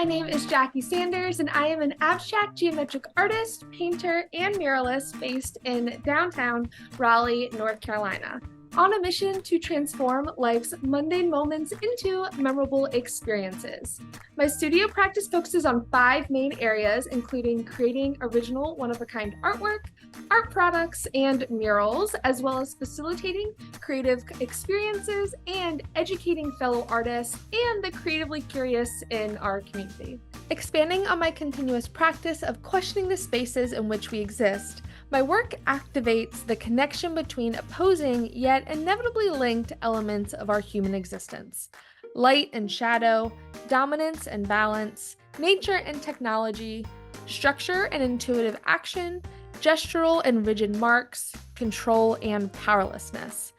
my name is Jackie Sanders, and I am an abstract geometric artist, painter, and muralist based in downtown Raleigh, North Carolina, on a mission to transform life's mundane moments into memorable experiences. My studio practice focuses on 5 main areas, including creating original one-of-a-kind artwork, art products, and murals, as well as facilitating creative experiences and educating fellow artists and the creatively curious in our community. Expanding on my continuous practice of questioning the spaces in which we exist, my work activates the connection between opposing yet inevitably linked elements of our human existence: light and shadow, dominance and balance, nature and technology, structure and intuitive action, gestural and rigid marks, control and powerlessness.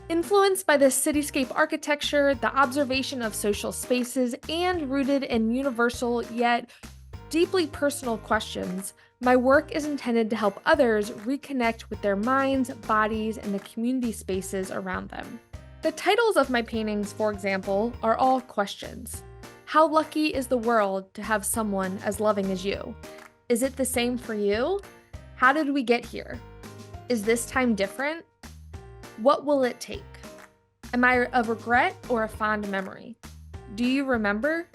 Influenced by the cityscape architecture, the observation of social spaces, and rooted in universal yet deeply personal questions, my work is intended to help others reconnect with their minds, bodies, and the community spaces around them. The titles of my paintings, for example, are all questions. How lucky is the world to have someone as loving as you? Is it the same for you? How did we get here? Is this time different? What will it take? Am I a regret or a fond memory? Do you remember?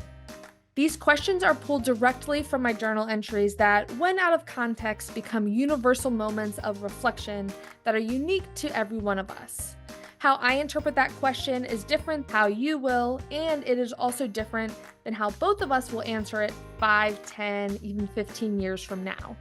These questions are pulled directly from my journal entries that, when out of context, become universal moments of reflection that are unique to every one of us. How I interpret that question is different how you will, and it is also different than how both of us will answer it 5, 10, even 15 years from now.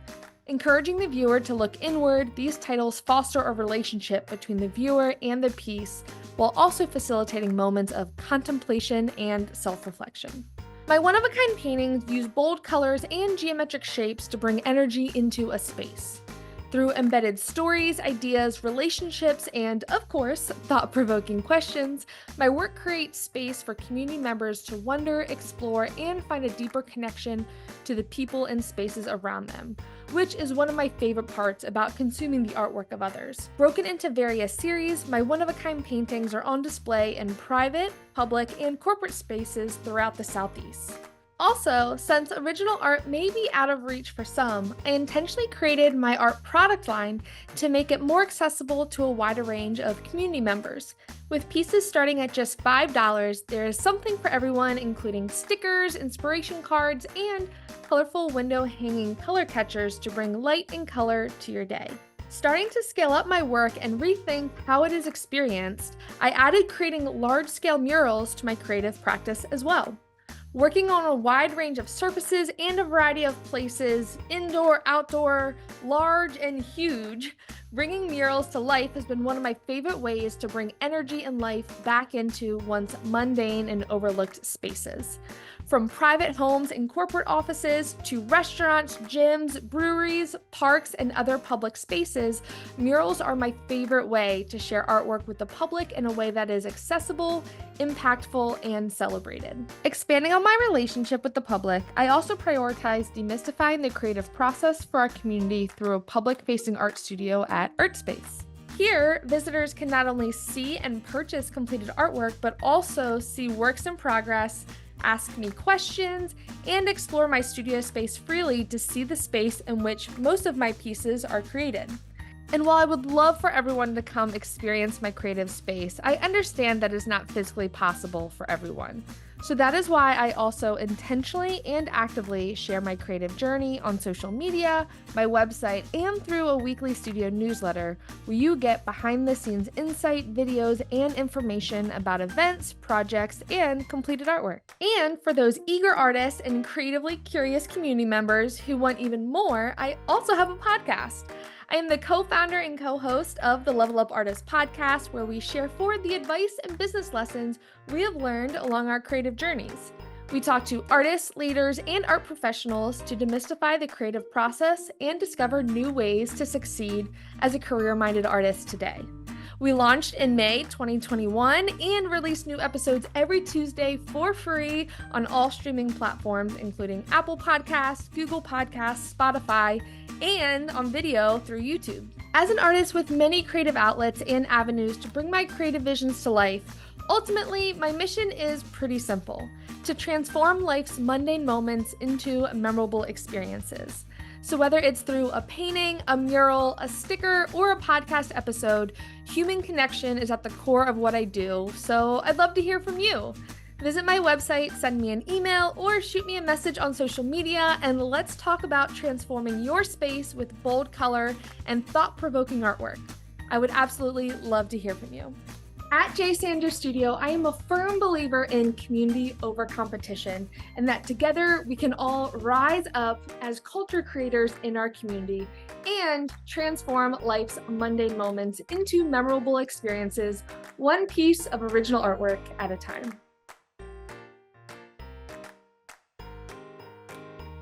Encouraging the viewer to look inward, these titles foster a relationship between the viewer and the piece, while also facilitating moments of contemplation and self-reflection. My one-of-a-kind paintings use bold colors and geometric shapes to bring energy into a space. Through embedded stories, ideas, relationships, and, of course, thought-provoking questions, my work creates space for community members to wonder, explore, and find a deeper connection to the people and spaces around them, which is one of my favorite parts about consuming the artwork of others. Broken into various series, my one-of-a-kind paintings are on display in private, public, and corporate spaces throughout the Southeast. Also, since original art may be out of reach for some, I intentionally created my art product line to make it more accessible to a wider range of community members. With pieces starting at just $5, there is something for everyone, including stickers, inspiration cards, and colorful window hanging color catchers to bring light and color to your day. Starting to scale up my work and rethink how it is experienced, I added creating large-scale murals to my creative practice as well. Working on a wide range of surfaces and a variety of places, indoor, outdoor, large, and huge, bringing murals to life has been one of my favorite ways to bring energy and life back into once mundane and overlooked spaces. From private homes and corporate offices to restaurants, gyms, breweries, parks, and other public spaces, murals are my favorite way to share artwork with the public in a way that is accessible, impactful, and celebrated. Expanding on my relationship with the public, I also prioritize demystifying the creative process for our community through a public-facing art studio at ArtSpace. Here, visitors can not only see and purchase completed artwork, but also see works in progress, ask me questions, and explore my studio space freely to see the space in which most of my pieces are created. And while I would love for everyone to come experience my creative space, I understand that it's not physically possible for everyone. So that is why I also intentionally and actively share my creative journey on social media, my website, and through a weekly studio newsletter where you get behind-the-scenes insight, videos, and information about events, projects, and completed artwork. And for those eager artists and creatively curious community members who want even more, I also have a podcast. I am the co-founder and co-host of the Level Up Artist podcast, where we share forward the advice and business lessons we have learned along our creative journeys. We talk to artists, leaders, and art professionals to demystify the creative process and discover new ways to succeed as a career-minded artist today. We launched in May 2021 and release new episodes every Tuesday for free on all streaming platforms, including Apple Podcasts, Google Podcasts, Spotify, and on video through YouTube. As an artist with many creative outlets and avenues to bring my creative visions to life, Ultimately, my mission is pretty simple: to transform life's mundane moments into memorable experiences. So whether it's through a painting, a mural, a sticker, or a podcast episode, human connection is at the core of what I do, so I'd love to hear from you. Visit my website, send me an email, or shoot me a message on social media, and let's talk about transforming your space with bold color and thought-provoking artwork. I would absolutely love to hear from you. At J. Sanders Studio, I am a firm believer in community over competition, and that together we can all rise up as culture creators in our community and transform life's mundane moments into memorable experiences, one piece of original artwork at a time.